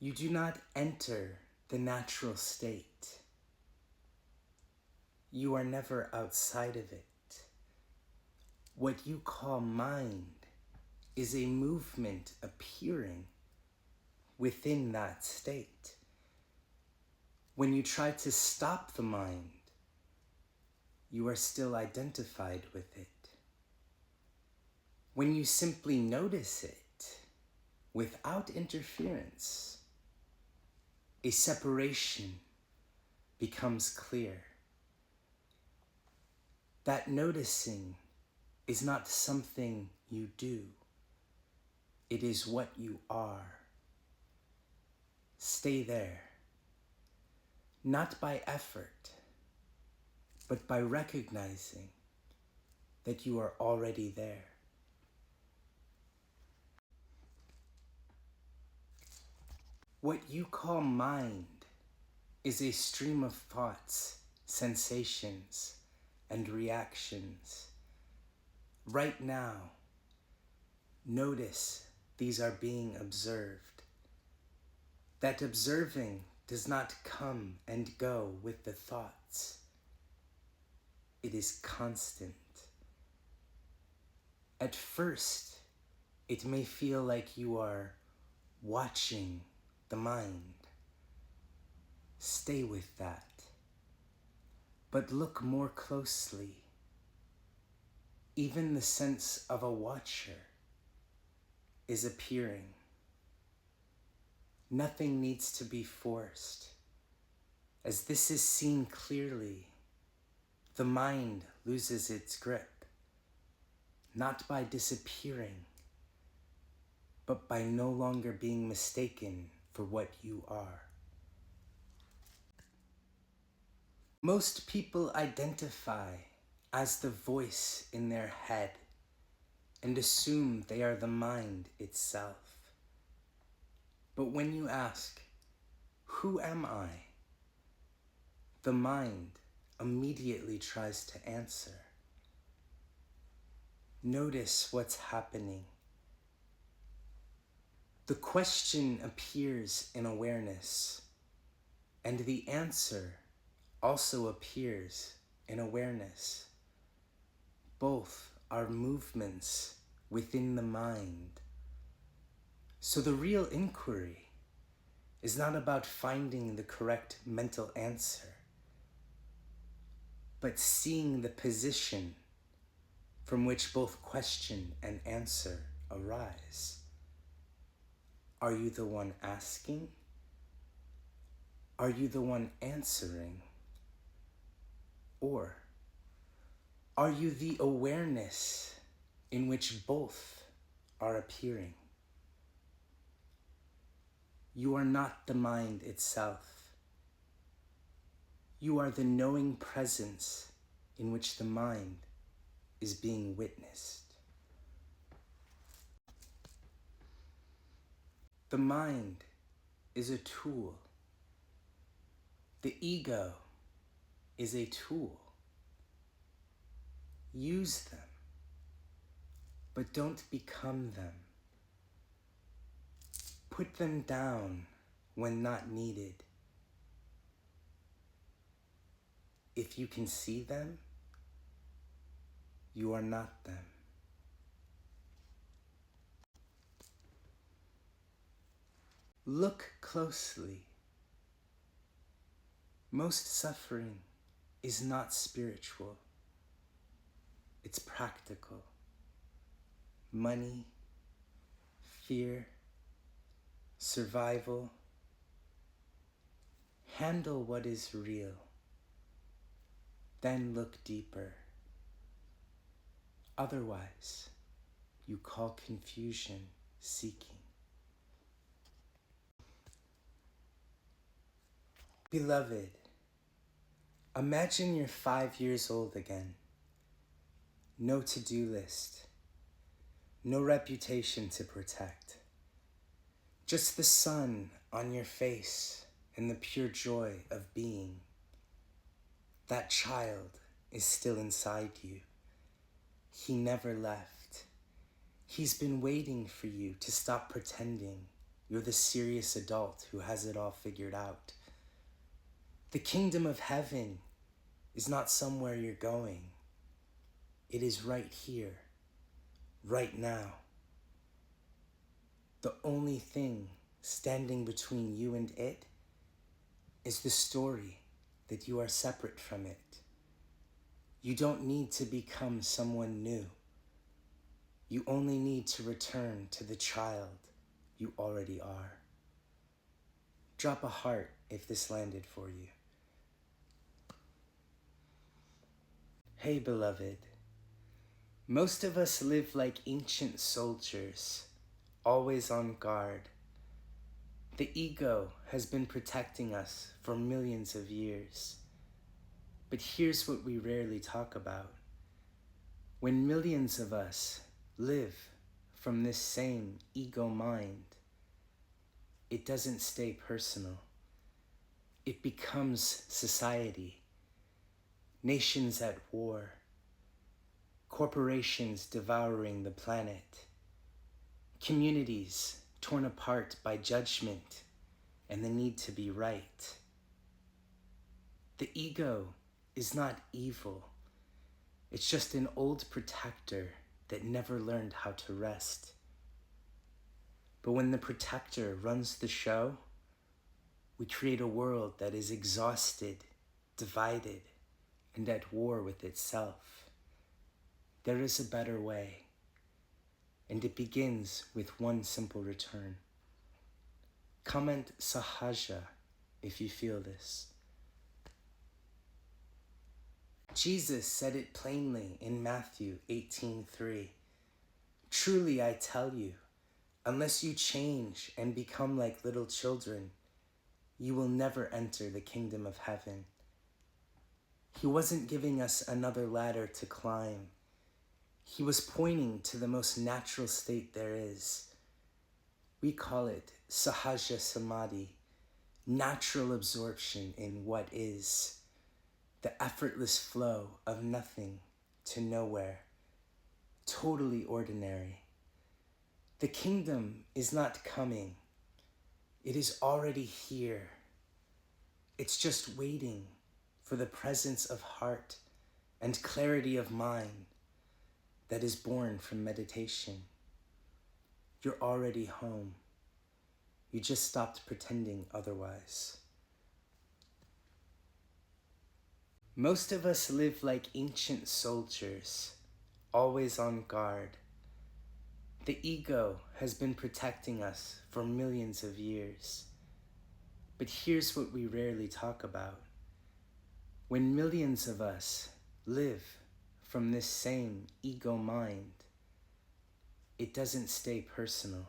You do not enter the natural state. You are never outside of it. What you call mind is a movement appearing within that state. When you try to stop the mind, you are still identified with it. When you simply notice it without interference, a separation becomes clear. That noticing is not something you do. It is what you are. Stay there, not by effort, but by recognizing that you are already there. What you call mind is a stream of thoughts, sensations, and reactions. Right now, notice these are being observed. That observing does not come and go with the thoughts. It is constant. At first, it may feel like you are watching the mind. Stay with that. But look more closely. Even the sense of a watcher is appearing. Nothing needs to be forced. As this is seen clearly, the mind loses its grip, not by disappearing, but by no longer being mistaken for what you are. Most people identify as the voice in their head and assume they are the mind itself. But when you ask, "Who am I?" the mind immediately tries to answer. Notice what's happening. The question appears in awareness, and the answer also appears in awareness. Both are movements within the mind. So the real inquiry is not about finding the correct mental answer, but seeing the position from which both question and answer arise. Are you the one asking? Are you the one answering? Or are you the awareness in which both are appearing? You are not the mind itself. You are the knowing presence in which the mind is being witnessed. The mind is a tool. The ego is a tool. Use them, but don't become them. Put them down when not needed. If you can see them, you are not them. Look closely. Most suffering is not spiritual. It's practical. Money, fear, survival. Handle what is real. Then look deeper. Otherwise, you call confusion seeking. Beloved, imagine you're 5 years old again. No to-do list. No reputation to protect. Just the sun on your face and the pure joy of being. That child is still inside you. He never left. He's been waiting for you to stop pretending You're the serious adult who has it all figured out. The kingdom of heaven is not somewhere you're going. It is right here, right now. The only thing standing between you and it is the story that you are separate from it. You don't need to become someone new. You only need to return to the child you already are. Drop a heart if this landed for you. Hey, beloved. Most of us live like ancient soldiers, always on guard. The ego has been protecting us for millions of years. But here's what we rarely talk about. When millions of us live from this same ego mind, it doesn't stay personal. It becomes society, nations at war, corporations devouring the planet, communities torn apart by judgment and the need to be right. The ego is not evil. It's just an old protector that never learned how to rest. But when the protector runs the show, we create a world that is exhausted, divided, and at war with itself. There is a better way, and it begins with one simple return. Comment Sahaja if you feel this. Jesus said it plainly in Matthew 18:3. Truly I tell you, unless you change and become like little children, you will never enter the kingdom of heaven. He wasn't giving us another ladder to climb. He was pointing to the most natural state there is. We call it Sahaja Samadhi, natural absorption in what is, the effortless flow of nothing to nowhere, totally ordinary. The kingdom is not coming. It is already here. It's just waiting for the presence of heart and clarity of mind that is born from meditation. You're already home. You just stopped pretending otherwise. Most of us live like ancient soldiers, always on guard. The ego has been protecting us for millions of years. But here's what we rarely talk about. When millions of us live from this same ego mind, it doesn't stay personal.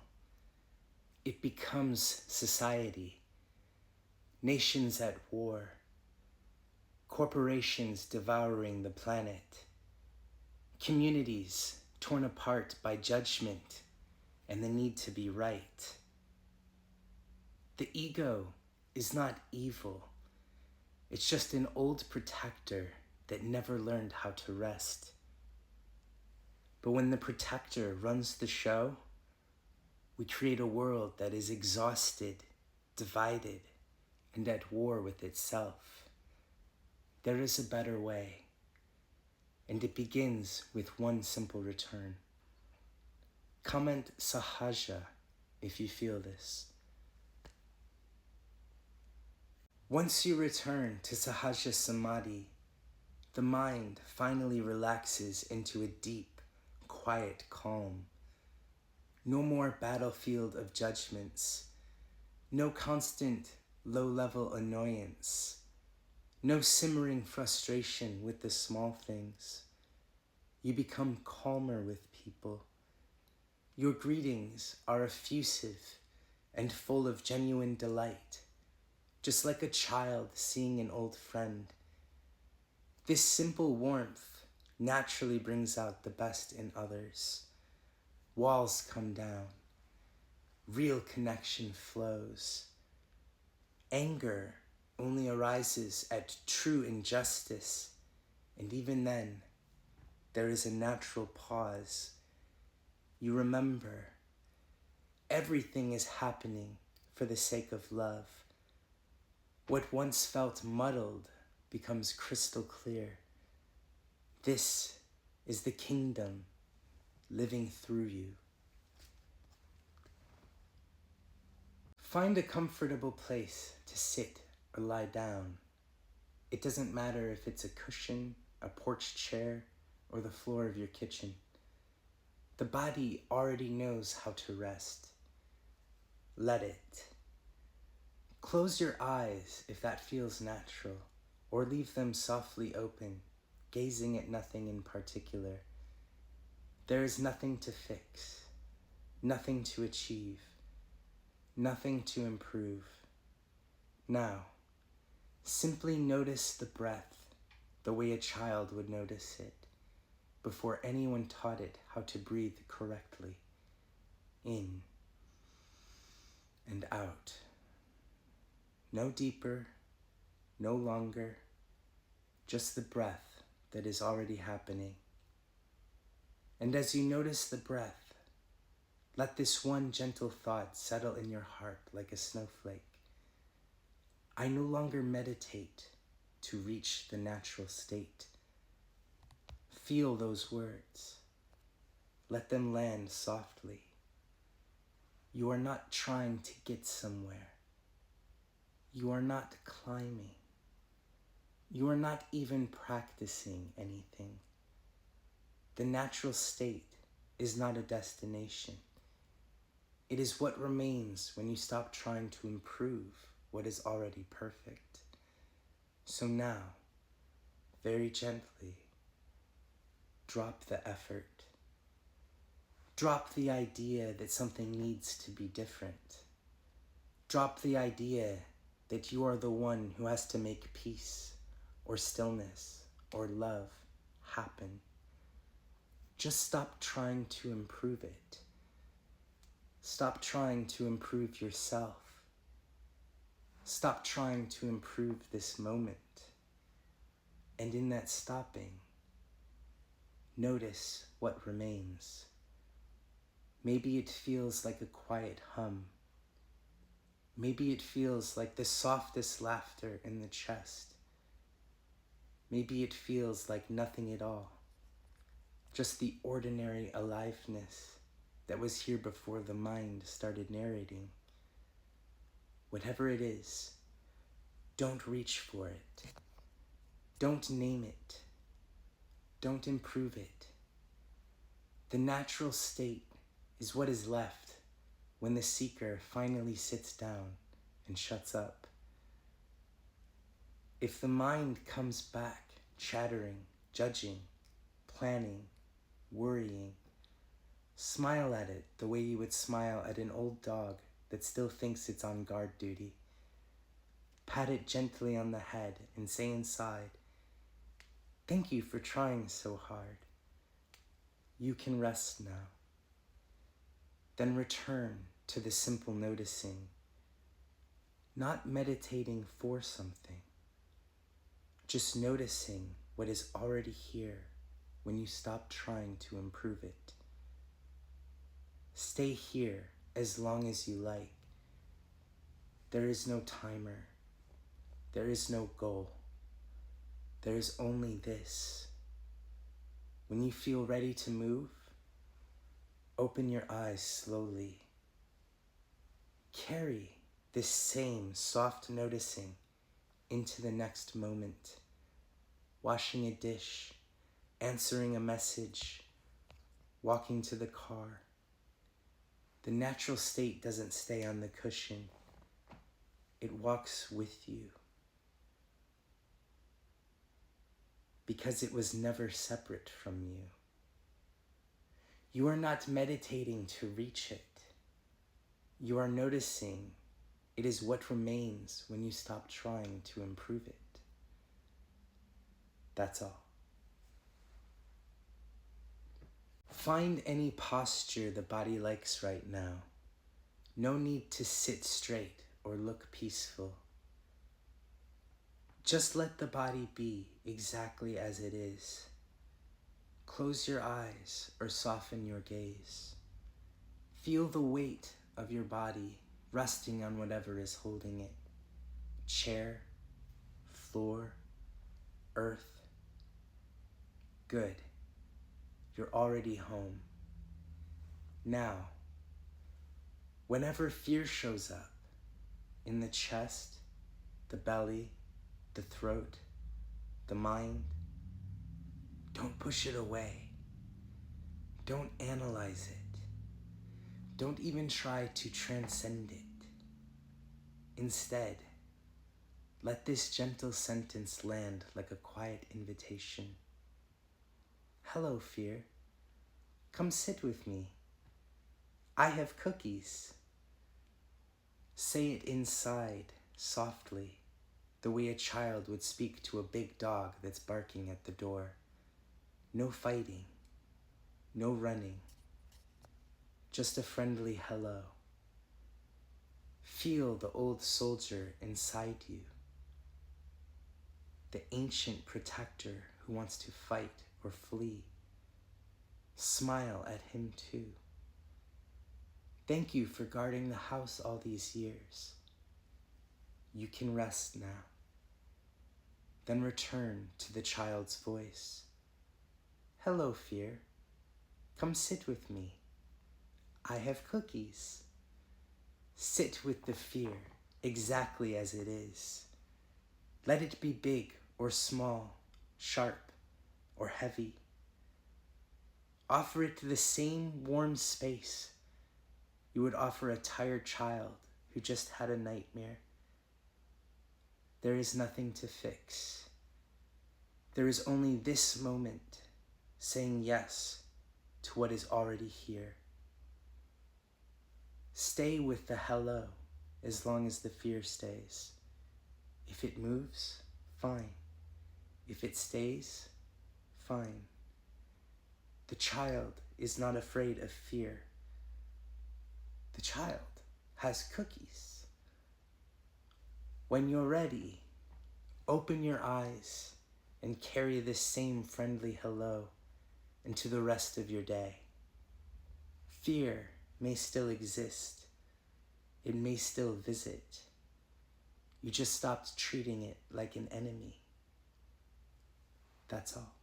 It becomes society, nations at war, corporations devouring the planet, communities torn apart by judgment and the need to be right. The ego is not evil. It's just an old protector that never learned how to rest. But when the protector runs the show, we create a world that is exhausted, divided, and at war with itself. There is a better way, and it begins with one simple return. Comment Sahaja if you feel this. Once you return to Sahaja Samadhi, the mind finally relaxes into a deep, quiet calm. No more battlefield of judgments, no constant low-level annoyance, no simmering frustration with the small things. You become calmer with people. Your greetings are effusive and full of genuine delight, just like a child seeing an old friend. This simple warmth naturally brings out the best in others. Walls come down. Real connection flows. Anger only arises at true injustice, and even then, there is a natural pause. You remember, Everything is happening for the sake of love. What once felt muddled becomes crystal clear. This is the kingdom living through you. Find a comfortable place to sit or lie down. It doesn't matter if it's a cushion, a porch chair, or the floor of your kitchen. The body already knows how to rest. Let it. Close your eyes if that feels natural, or leave them softly open, gazing at nothing in particular. There is nothing to fix, nothing to achieve, nothing to improve. Now, simply notice the breath the way a child would notice it before anyone taught it how to breathe correctly. In and out. No deeper, no longer, just the breath that is already happening. And as you notice the breath, let this one gentle thought settle in your heart like a snowflake. I no longer meditate to reach the natural state. Feel those words. Let them land softly. You are not trying to get somewhere. You are not climbing. You are not even practicing anything. The natural state is not a destination. It is what remains when you stop trying to improve what is already perfect. So now, very gently, drop the effort. Drop the idea that something needs to be different. Drop the idea that you are the one who has to make peace or stillness or love happen. Just stop trying to improve it. Stop trying to improve yourself. Stop trying to improve this moment. And in that stopping, notice what remains. Maybe it feels like a quiet hum. Maybe it feels like the softest laughter in the chest. Maybe it feels like nothing at all. Just the ordinary aliveness that was here before the mind started narrating. Whatever it is, don't reach for it. Don't name it. Don't improve it. The natural state is what is left when the seeker finally sits down and shuts up. If the mind comes back, chattering, judging, planning, worrying, smile at it the way you would smile at an old dog that still thinks it's on guard duty. Pat it gently on the head and say inside, "Thank you for trying so hard. You can rest now." Then return to the simple noticing, not meditating for something, just noticing what is already here when you stop trying to improve it. Stay here as long as you like. There is no timer. There is no goal. There is only this. When you feel ready to move, open your eyes slowly. Carry this same soft noticing into the next moment. Washing a dish, answering a message, walking to the car. The natural state doesn't stay on the cushion. It walks with you. Because it was never separate from you. You are not meditating to reach it. You are noticing it is what remains when you stop trying to improve it. That's all. Find any posture the body likes right now. No need to sit straight or look peaceful. Just let the body be exactly as it is. Close your eyes or soften your gaze. Feel the weight of your body resting on whatever is holding it. Chair, floor, earth. Good. You're already home. Now, whenever fear shows up, in the chest, the belly, the throat, the mind, don't push it away. Don't analyze it. Don't even try to transcend it. Instead, let this gentle sentence land like a quiet invitation. Hello, fear. Come sit with me. I have cookies. Say it inside, softly, the way a child would speak to a big dog that's barking at the door. No fighting, no running, just a friendly hello. Feel the old soldier inside you, the ancient protector who wants to fight or flee. Smile at him too. Thank you for guarding the house all these years. You can rest now. Then return to the child's voice. Hello, fear. Come sit with me. I have cookies. Sit with the fear exactly as it is. Let it be big or small, sharp or heavy. Offer it the same warm space you would offer a tired child who just had a nightmare. There is nothing to fix. There is only this moment saying yes to what is already here. Stay with the hello as long as the fear stays. If it moves, fine. If it stays, fine. The child is not afraid of fear. The child has cookies. When you're ready, open your eyes and carry this same friendly hello into the rest of your day. Fear may still exist. It may still visit. You just stopped treating it like an enemy. That's all.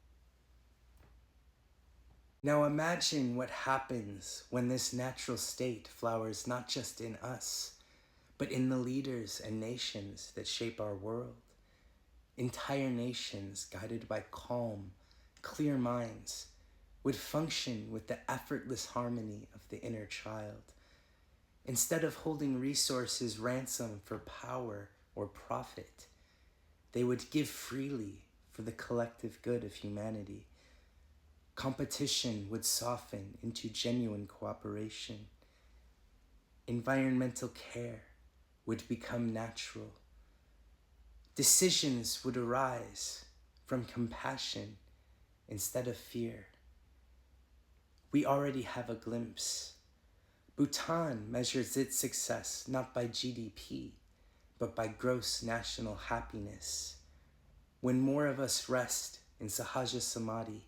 Now imagine what happens when this natural state flowers not just in us, but in the leaders and nations that shape our world. Entire nations guided by calm, clear minds would function with the effortless harmony of the inner child. Instead of holding resources ransom for power or profit, they would give freely for the collective good of humanity. Competition would soften into genuine cooperation. Environmental care would become natural. Decisions would arise from compassion instead of fear. We already have a glimpse. Bhutan measures its success not by GDP, but by gross national happiness. When more of us rest in Sahaja Samadhi,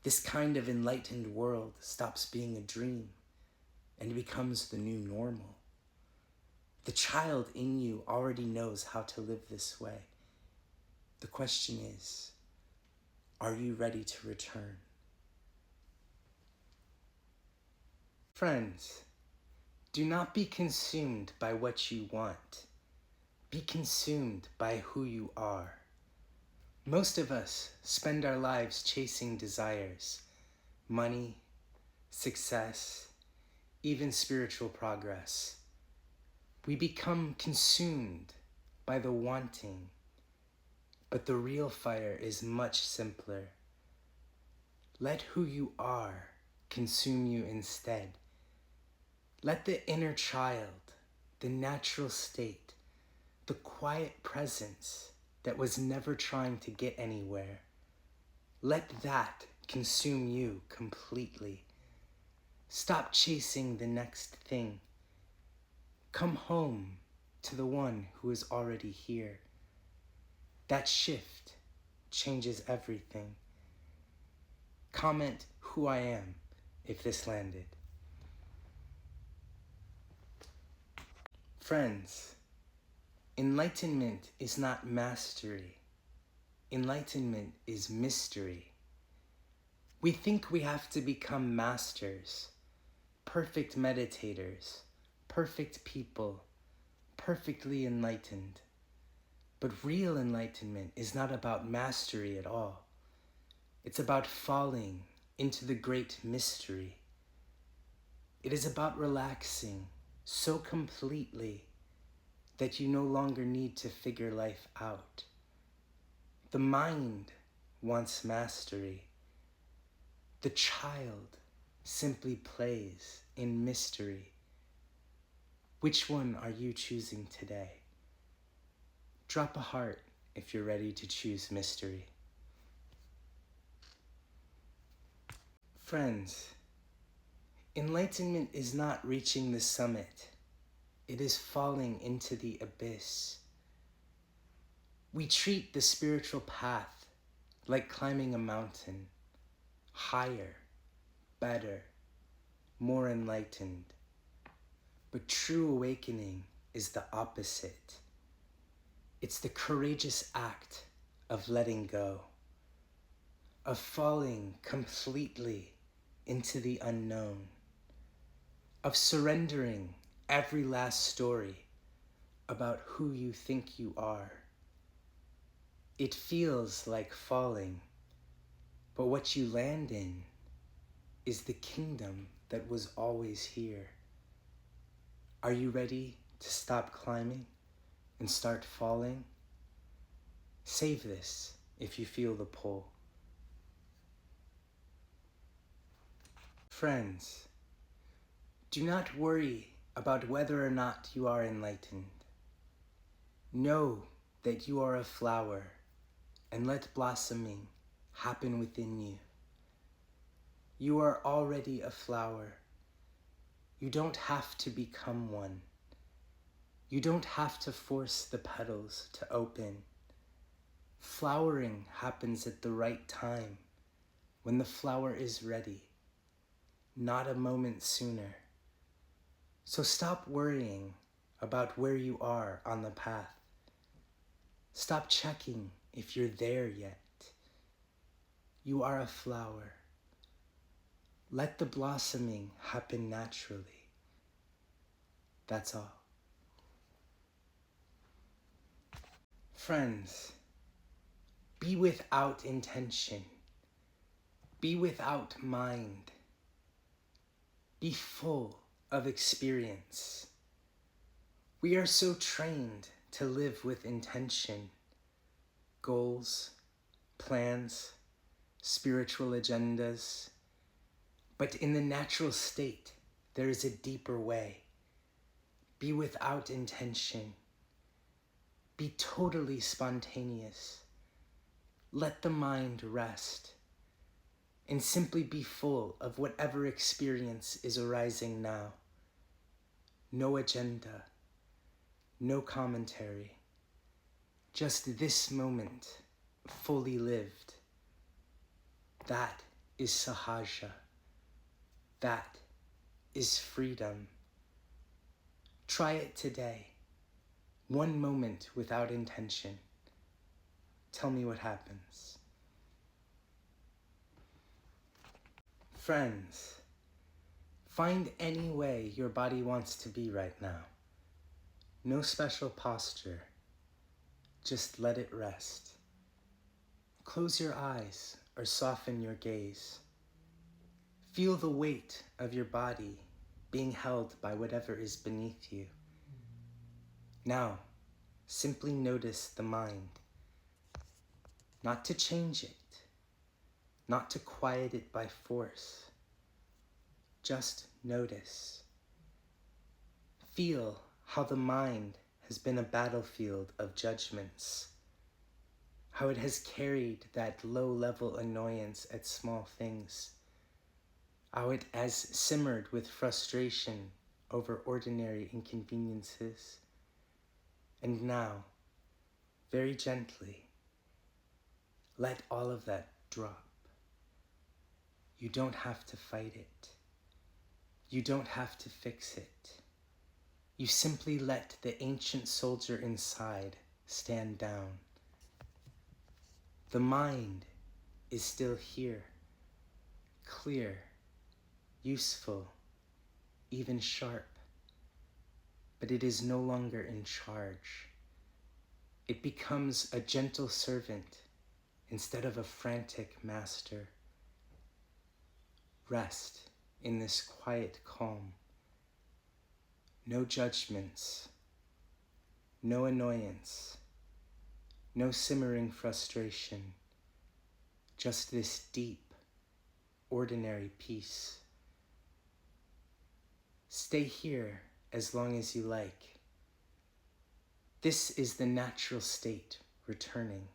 this kind of enlightened world stops being a dream and becomes the new normal. The child in you already knows how to live this way. The question is, are you ready to return? Friends, do not be consumed by what you want. Be consumed by who you are. Most of us spend our lives chasing desires, money, success, even spiritual progress. We become consumed by the wanting, but the real fire is much simpler. Let who you are consume you instead. Let the inner child, the natural state, the quiet presence that was never trying to get anywhere, let that consume you completely. Stop chasing the next thing. Come home to the one who is already here. That shift changes everything. Comment who I am if this landed. Friends, enlightenment is not mastery. Enlightenment is mystery. We think we have to become masters, perfect meditators, perfect people, perfectly enlightened. But real enlightenment is not about mastery at all. It's about falling into the great mystery. It is about relaxing so completely that you no longer need to figure life out. The mind wants mastery. The child simply plays in mystery. Which one are you choosing today? Drop a heart if you're ready to choose mystery. Friends, enlightenment is not reaching the summit. It is falling into the abyss. We treat the spiritual path like climbing a mountain, higher, better, more enlightened. But true awakening is the opposite. It's the courageous act of letting go, of falling completely into the unknown, of surrendering every last story about who you think you are. It feels like falling, but what you land in is the kingdom that was always here. Are you ready to stop climbing and start falling? Save this if you feel the pull. Friends, do not worry about whether or not you are enlightened. Know that you are a flower and let blossoming happen within you. You are already a flower. You don't have to become one. You don't have to force the petals to open. Flowering happens at the right time, when the flower is ready, not a moment sooner. So stop worrying about where you are on the path. Stop checking if you're there yet. You are a flower. Let the blossoming happen naturally. That's all. Friends, be without intention. Be without mind. Be full of experience. We are so trained to live with intention, goals, plans, spiritual agendas. But in the natural state, there is a deeper way. Be without intention. Be totally spontaneous. Let the mind rest and simply be full of whatever experience is arising now. No agenda, no commentary, just this moment fully lived. That is Sahaja. That is freedom. Try it today. One moment without intention. Tell me what happens. Friends, find any way your body wants to be right now. No special posture. Just let it rest. Close your eyes or soften your gaze. Feel the weight of your body being held by whatever is beneath you. Now, simply notice the mind. Not to change it, not to quiet it by force. Just notice. Feel how the mind has been a battlefield of judgments, how it has carried that low-level annoyance at small things, how it has simmered with frustration over ordinary inconveniences. And now, very gently, let all of that drop. You don't have to fight it. You don't have to fix it. you simply let the ancient soldier inside stand down. The mind is still here, clear, useful, even sharp, but it is no longer in charge. It becomes a gentle servant instead of a frantic master. Rest in this quiet calm. No judgments, no annoyance, no simmering frustration, just this deep, ordinary peace. Stay here as long as you like. This is the natural state returning.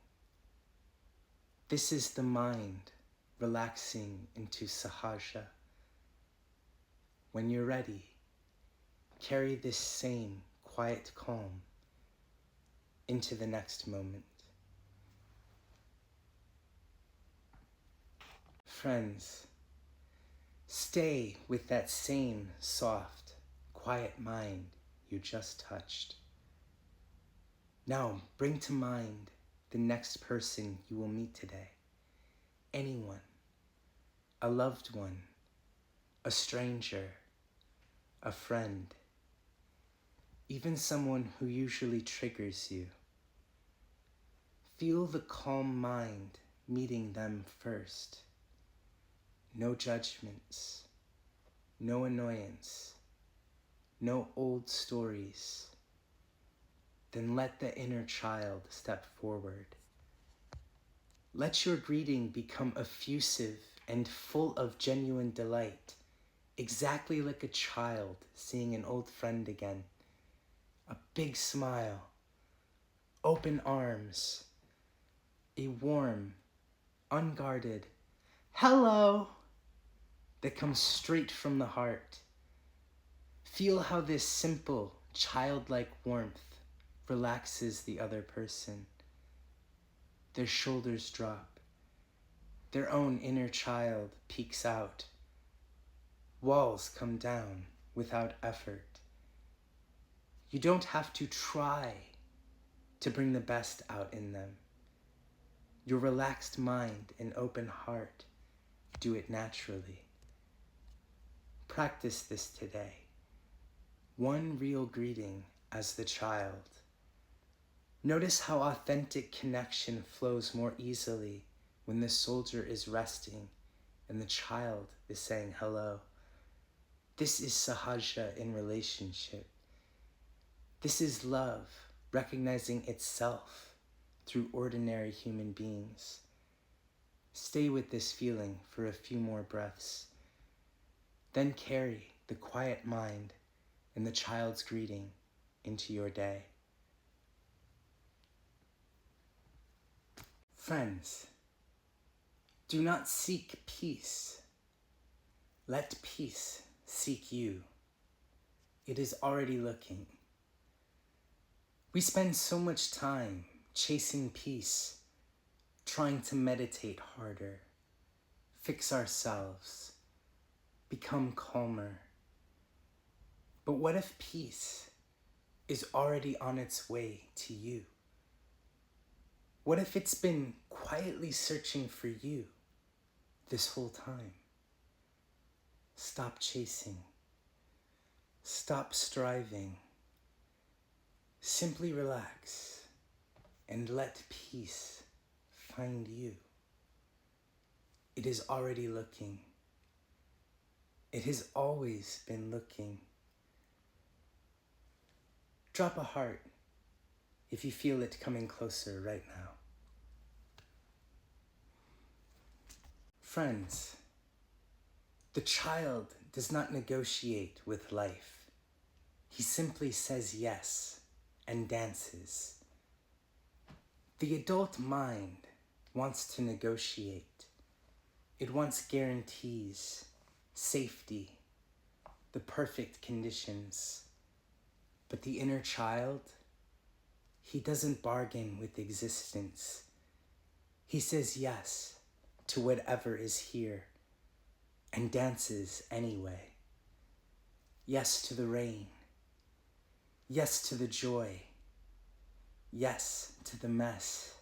This is the mind relaxing into Sahaja. When you're ready, carry this same quiet calm into the next moment. Friends, stay with that same soft, quiet mind you just touched. Now bring to mind the next person you will meet today. Anyone, a loved one, a stranger, a friend, even someone who usually triggers you. Feel the calm mind meeting them first. No judgments, no annoyance, no old stories. Then let the inner child step forward. Let your greeting become effusive and full of genuine delight, exactly like a child seeing an old friend again. A big smile, open arms, a warm, unguarded hello that comes straight from the heart. Feel how this simple, childlike warmth relaxes the other person. Their shoulders drop. Their own inner child peeks out. Walls come down without effort. You don't have to try to bring the best out in them. Your relaxed mind and open heart do it naturally. Practice this today. One real greeting as the child. Notice how authentic connection flows more easily when the soldier is resting and the child is saying hello. This is Sahaja in relationship. This is love, recognizing itself through ordinary human beings. Stay with this feeling for a few more breaths. Then carry the quiet mind and the child's greeting into your day. Friends, do not seek peace. Let peace seek you. It is already looking. We spend so much time chasing peace, trying to meditate harder, fix ourselves, become calmer. But what if peace is already on its way to you? What if it's been quietly searching for you this whole time? Stop chasing. Stop striving. Simply relax and let peace find you. It is already looking. It has always been looking. Drop a heart if you feel it coming closer right now. Friends, the child does not negotiate with life. He simply says yes and dances. The adult mind wants to negotiate. It wants guarantees, safety, the perfect conditions. But the inner child, he doesn't bargain with existence. He says yes to whatever is here and dances anyway. Yes to the rain. Yes to the joy. Yes to the mess.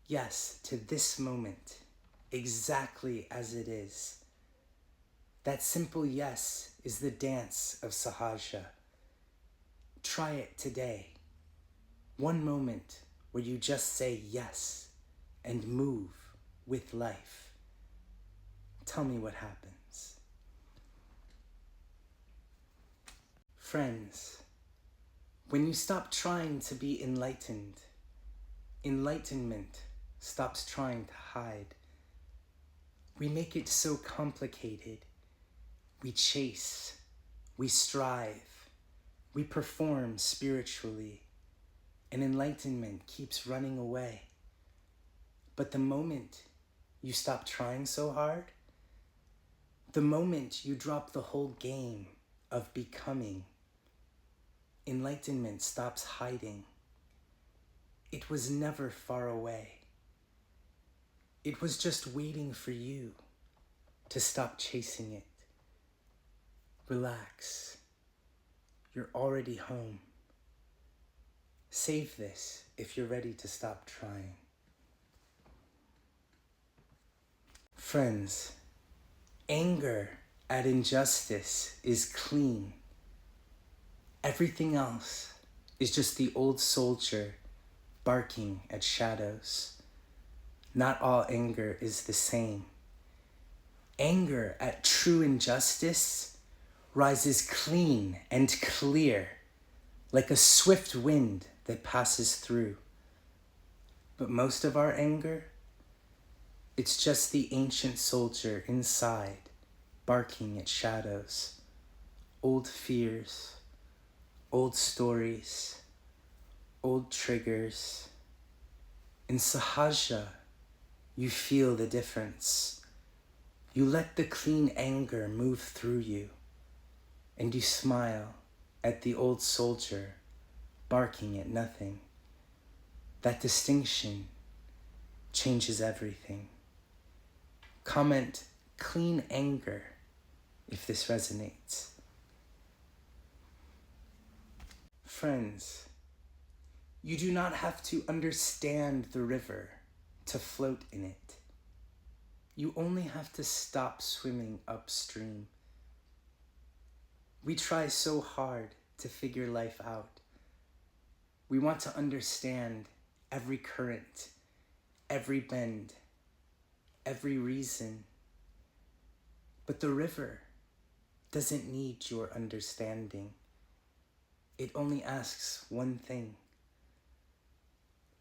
Yes to this moment, exactly as it is. That simple yes is the dance of Sahaja. Try it today. One moment where you just say yes and move with life. Tell me what happens. Friends, when you stop trying to be enlightened, enlightenment stops trying to hide. We make it so complicated. We chase, we strive, we perform spiritually, and enlightenment keeps running away. But the moment you stop trying so hard, the moment you drop the whole game of becoming, enlightenment stops hiding. It was never far away. It was just waiting for you to stop chasing it. Relax. You're already home. Save this if you're ready to stop trying. Friends, anger at injustice is clean. Everything else is just the old soldier barking at shadows. Not all anger is the same. Anger at true injustice rises clean and clear, like a swift wind that passes through. But most of our anger, it's just the ancient soldier inside, barking at shadows, old fears, old stories, old triggers. In Sahaja, you feel the difference. You let the clean anger move through you, and you smile at the old soldier barking at nothing. That distinction changes everything. Comment clean anger if this resonates. Friends, you do not have to understand the river to float in it. You only have to stop swimming upstream. We try so hard to figure life out. We want to understand every current, every bend, every reason. But the river doesn't need your understanding. It only asks one thing.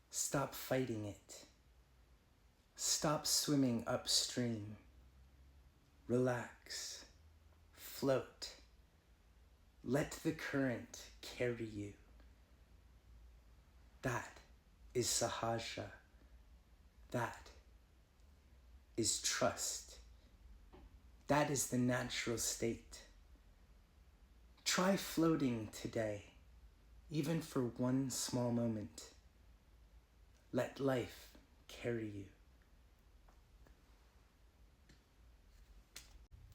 Stop fighting it. Stop swimming upstream. Relax. Float. Let the current carry you. That is Sahaja. That is trust. That is the natural state. Try floating today, even for one small moment. Let life carry you.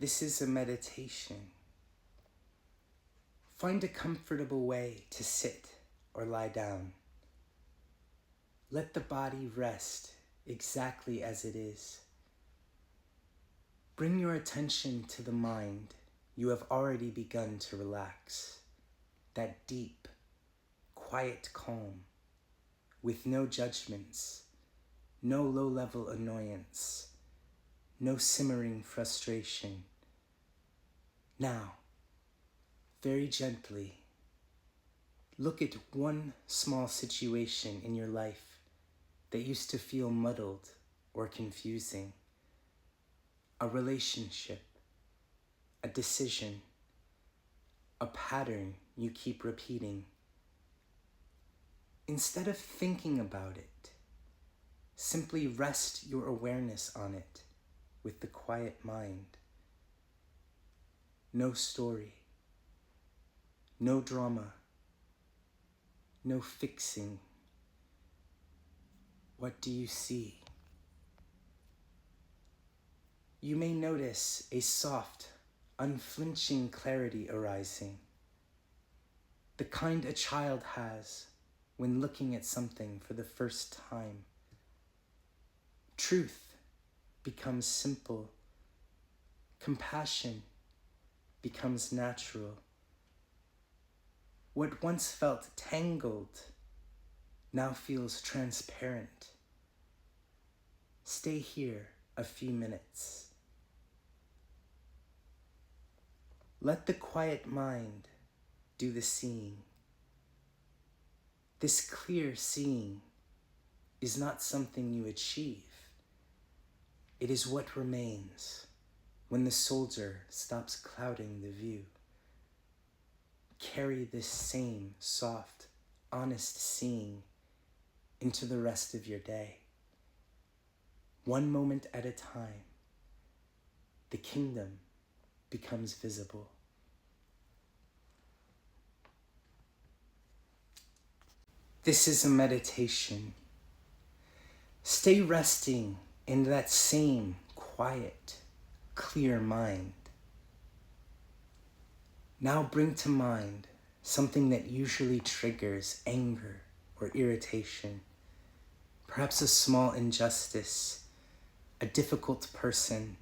This is a meditation. Find a comfortable way to sit or lie down. Let the body rest exactly as it is. Bring your attention to the mind. You have already begun to relax. That deep, quiet calm, with no judgments, no low-level annoyance, no simmering frustration. Now, very gently, look at one small situation in your life that used to feel muddled or confusing. A relationship, a decision, a pattern you keep repeating. Instead of thinking about it, simply rest your awareness on it with the quiet mind. No story, no drama, no fixing. What do you see? You may notice a soft, unflinching clarity arising. the kind a child has when looking at something for the first time. Truth becomes simple. Compassion becomes natural. What once felt tangled now feels transparent. Stay here a few minutes. Let the quiet mind do the seeing. This clear seeing is not something you achieve. It is what remains when the soldier stops clouding the view. Carry this same soft, honest seeing into the rest of your day. One moment at a time, the kingdom becomes visible. This is a meditation. Stay resting in that same quiet, clear mind. Now bring to mind something that usually triggers anger or irritation. Perhaps a small injustice, a difficult person,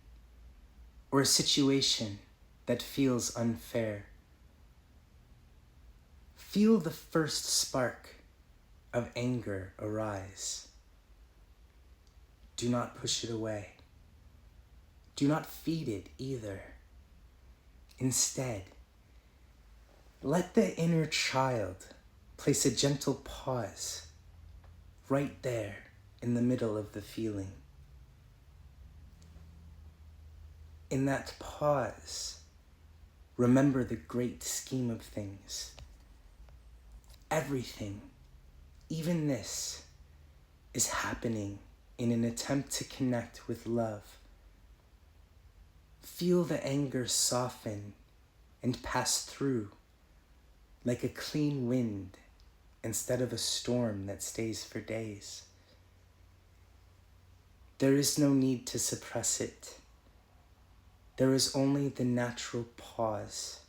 or a situation that feels unfair. Feel the first spark of anger arise. Do not push it away. Do not feed it either. Instead, let the inner child place a gentle pause right there in the middle of the feeling. In that pause, remember the great scheme of things. Everything, even this, is happening in an attempt to connect with love. Feel the anger soften and pass through like a clean wind instead of a storm that stays for days. There is no need to suppress it. There is only the natural pause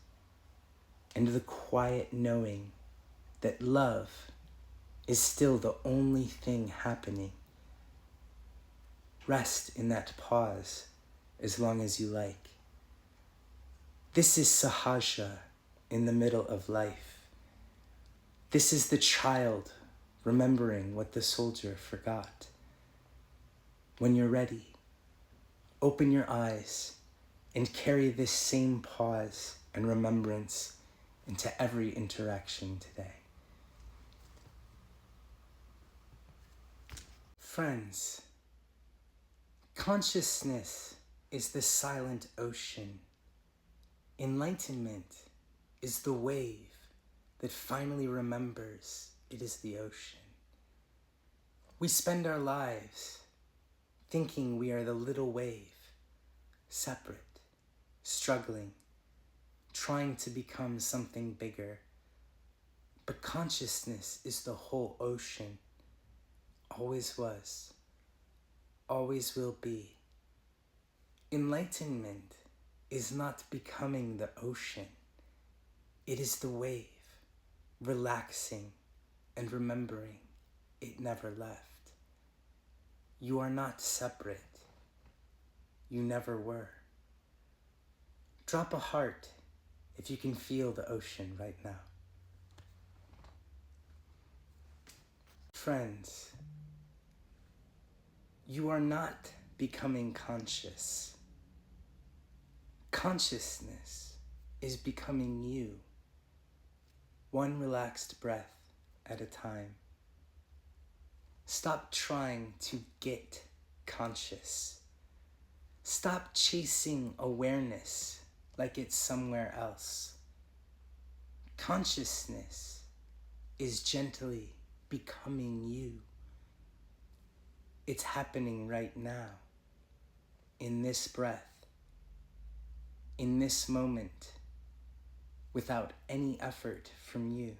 and the quiet knowing that love is still the only thing happening. Rest in that pause as long as you like. This is Sahaja in the middle of life. This is the child remembering what the soldier forgot. When you're ready, open your eyes and carry this same pause and remembrance into every interaction today. Friends, consciousness is the silent ocean. Enlightenment is the wave that finally remembers it is the ocean. We spend our lives thinking we are the little wave, separate, struggling, trying to become something bigger. But consciousness is the whole ocean. Always was, always will be. Enlightenment is not becoming the ocean. It is the wave, relaxing and remembering it never left. You are not separate. You never were. Drop a heart if you can feel the ocean right now. Friends, you are not becoming conscious. Consciousness is becoming you, one relaxed breath at a time. Stop trying to get conscious. Stop chasing awareness like it's somewhere else. Consciousness is gently becoming you. It's happening right now, in this breath, in this moment, without any effort from you.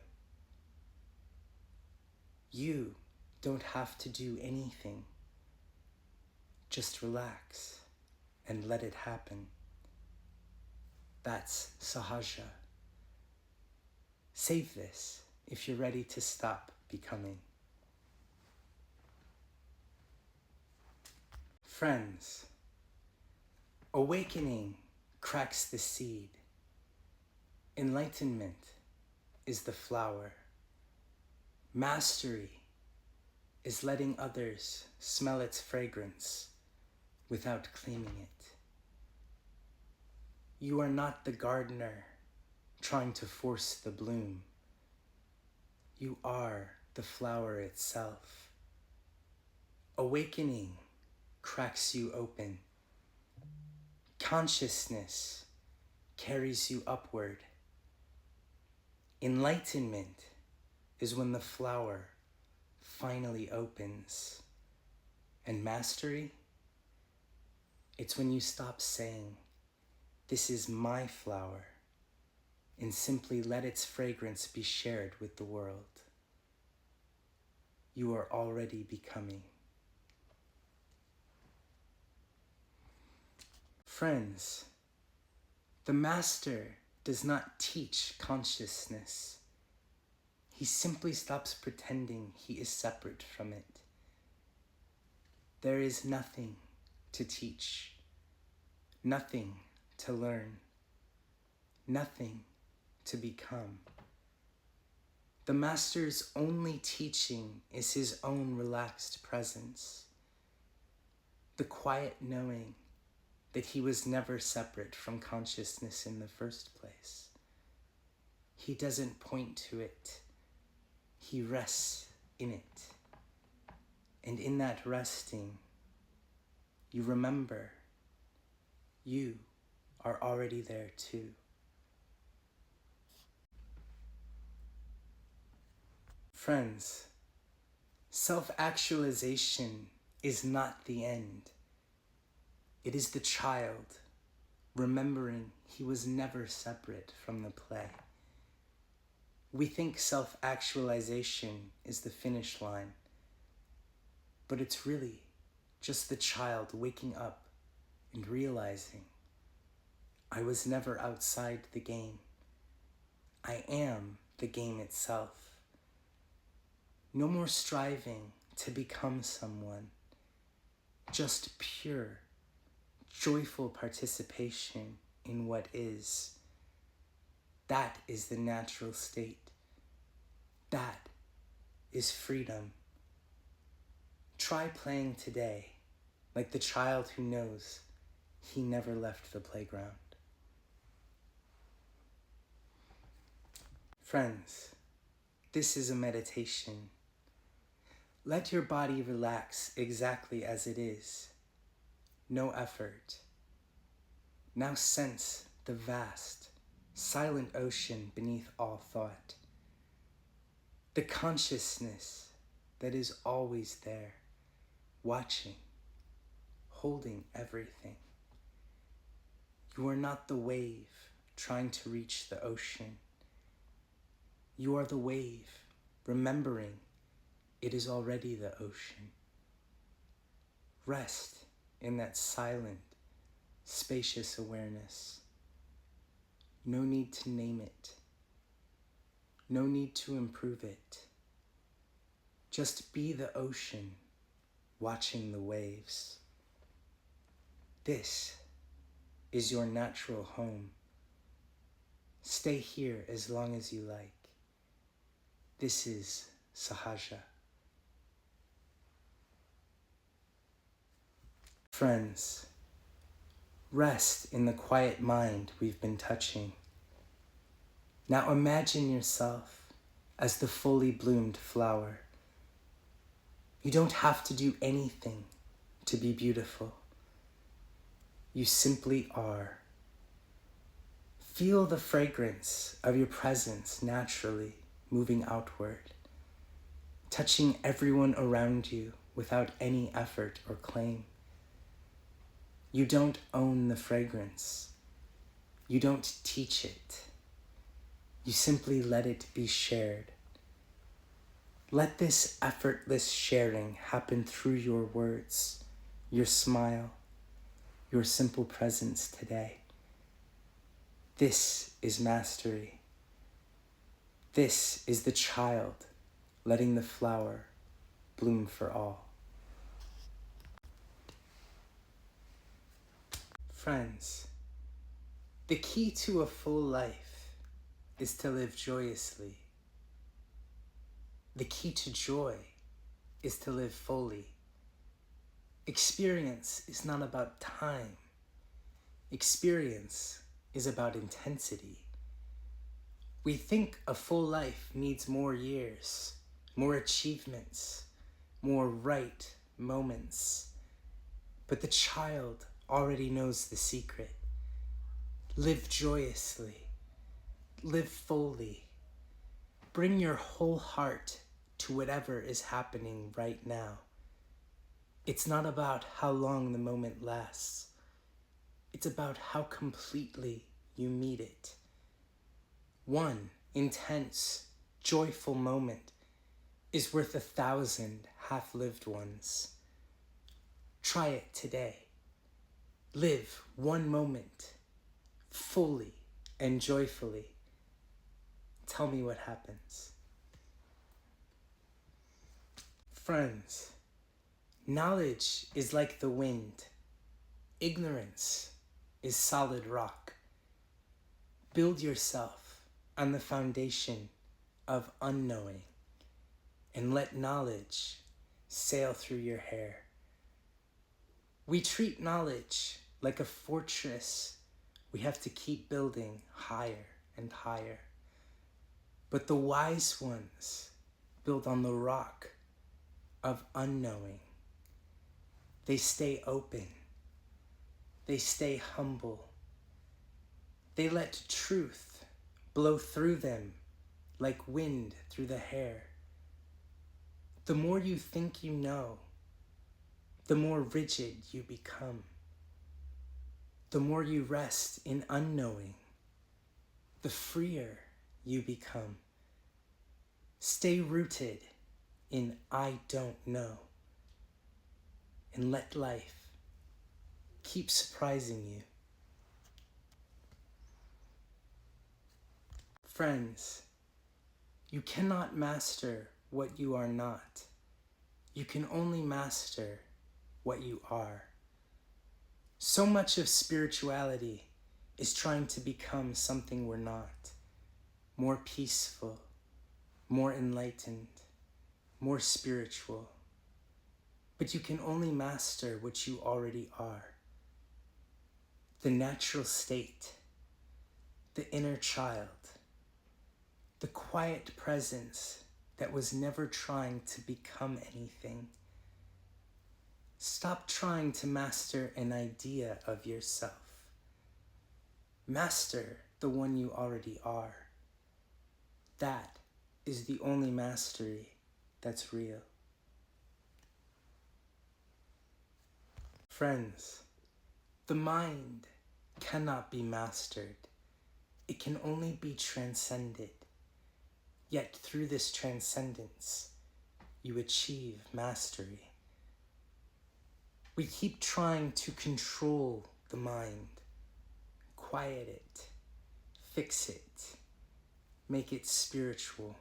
You don't have to do anything. Just relax and let it happen. That's Sahaja. Save this if you're ready to stop becoming. Friends, awakening cracks the seed. Enlightenment is the flower. Mastery is letting others smell its fragrance without claiming it. You are not the gardener trying to force the bloom. You are the flower itself. Awakening cracks you open. Consciousness carries you upward. Enlightenment is when the flower finally opens. And mastery, it's when you stop saying, "This is my flower," and simply let its fragrance be shared with the world. You are already becoming. Friends, the Master does not teach consciousness. He simply stops pretending he is separate from it. There is nothing to teach, nothing to learn, nothing to become. The Master's only teaching is his own relaxed presence, the quiet knowing that he was never separate from consciousness in the first place. He doesn't point to it. He rests in it. And in that resting, you remember you are already there too. Friends, self-actualization is not the end. It is the child remembering he was never separate from the play. We think self-actualization is the finish line, but it's really just the child waking up and realizing, I was never outside the game. I am the game itself. No more striving to become someone, just pure, joyful participation in what is. That is the natural state. That is freedom. Try playing today like the child who knows he never left the playground. Friends, this is a meditation. Let your body relax exactly as it is. No effort. Now sense the vast, silent ocean beneath all thought. The consciousness that is always there, watching, holding everything. You are not the wave trying to reach the ocean. You are the wave, remembering it is already the ocean. Rest in that silent, spacious awareness. No need to name it. No need to improve it. Just be the ocean, watching the waves. This is your natural home. Stay here as long as you like. This is Sahaja. Friends, rest in the quiet mind we've been touching. Now imagine yourself as the fully bloomed flower. You don't have to do anything to be beautiful. You simply are. Feel the fragrance of your presence naturally moving outward, touching everyone around you without any effort or claim. You don't own the fragrance. You don't teach it. You simply let it be shared. Let this effortless sharing happen through your words, your smile, your simple presence today. This is mastery. This is the child letting the flower bloom for all. Friends, the key to a full life is to live joyously. The key to joy is to live fully. Experience is not about time. Experience is about intensity. We think a full life needs more years, more achievements, more right moments. But the child already knows the secret. Live joyously. Live fully. Bring your whole heart to whatever is happening right now. It's not about how long the moment lasts. It's about how completely you meet it. One intense, joyful moment is worth 1,000 half-lived ones. Try it today. Live one moment fully and joyfully. Tell me what happens. Friends, knowledge is like the wind. Ignorance is solid rock. Build yourself on the foundation of unknowing and let knowledge sail through your hair. We treat knowledge like a fortress we have to keep building higher and higher. But the wise ones build on the rock of unknowing. They stay open. They stay humble. They let truth blow through them like wind through the hair. The more you think you know, the more rigid you become. The more you rest in unknowing, the freer you become. Stay rooted in I don't know, and let life keep surprising you. Friends, you cannot master what you are not. You can only master what you are. So much of spirituality is trying to become something we're not. More peaceful, more enlightened, more spiritual. But you can only master what you already are. The natural state, the inner child, the quiet presence that was never trying to become anything. Stop trying to master an idea of yourself. Master the one you already are. That is the only mastery that's real. Friends, the mind cannot be mastered. It can only be transcended. Yet through this transcendence, you achieve mastery. We keep trying to control the mind, quiet it, fix it, make it spiritual.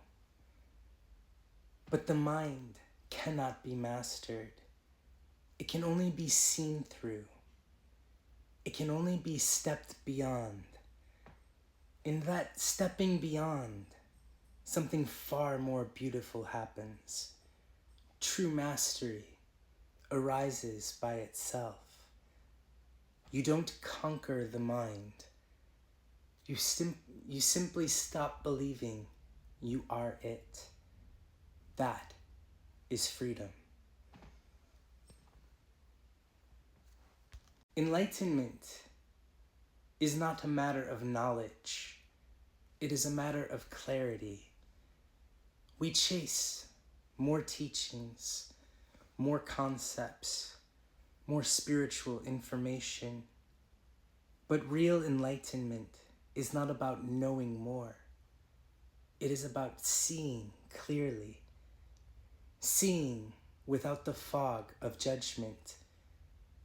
But the mind cannot be mastered. It can only be seen through. It can only be stepped beyond. In that stepping beyond, something far more beautiful happens. True mastery arises by itself. You don't conquer the mind. You simply stop believing you are it. That is freedom. Enlightenment is not a matter of knowledge. It is a matter of clarity. We chase more teachings, more concepts, more spiritual information. But real enlightenment is not about knowing more. It is about seeing clearly. Seeing without the fog of judgment,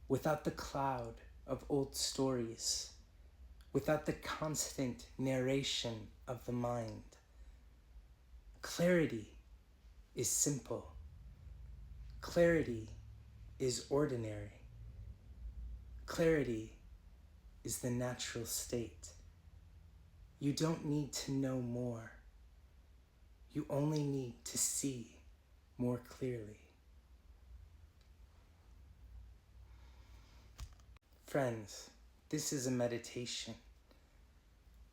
without the cloud of old stories, without the constant narration of the mind. Clarity is simple. Clarity is ordinary. Clarity is the natural state. You don't need to know more. You only need to see more clearly. Friends, this is a meditation.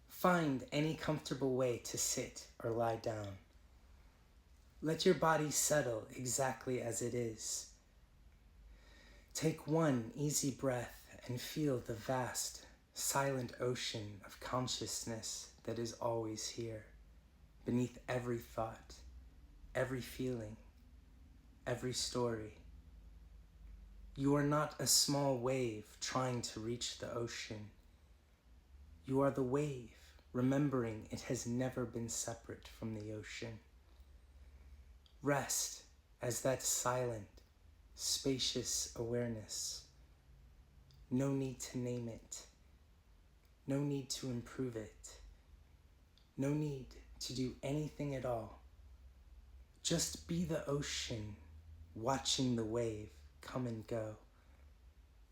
Find any comfortable way to sit or lie down. Let your body settle exactly as it is. Take one easy breath and feel the vast, silent ocean of consciousness that is always here, beneath every thought, every feeling, every story. You are not a small wave trying to reach the ocean. You are the wave, remembering it has never been separate from the ocean. Rest as that silent, spacious awareness. No need to name it. No need to improve it. No need to do anything at all. Just be the ocean, watching the wave come and go.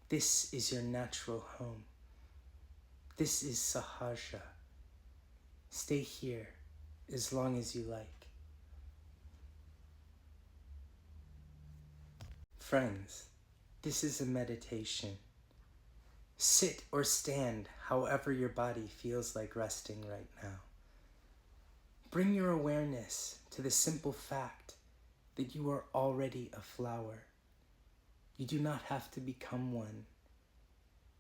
This is your natural home. This is Sahaja. Stay here as long as you like. Friends, this is a meditation. Sit or stand however your body feels like resting right now. Bring your awareness to the simple fact that you are already a flower. You do not have to become one.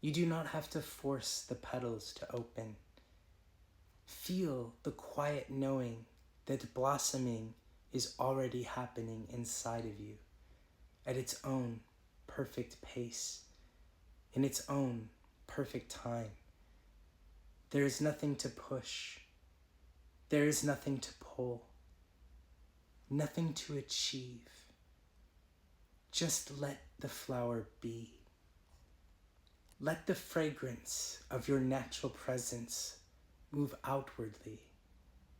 You do not have to force the petals to open. Feel the quiet knowing that blossoming is already happening inside of you at its own perfect pace, in its own perfect time. There is nothing to push. There is nothing to pull. Nothing to achieve. Just let the flower be. Let the fragrance of your natural presence move outwardly,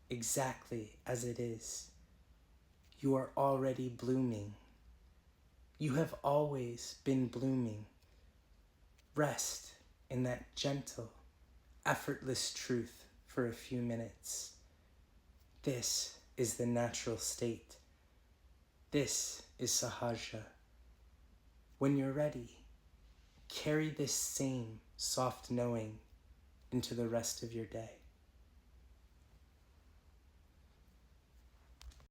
exactly as it is. You are already blooming. You have always been blooming. Rest in that gentle, effortless truth for a few minutes. This is the natural state. This is Sahaja. When you're ready, carry this same soft knowing into the rest of your day.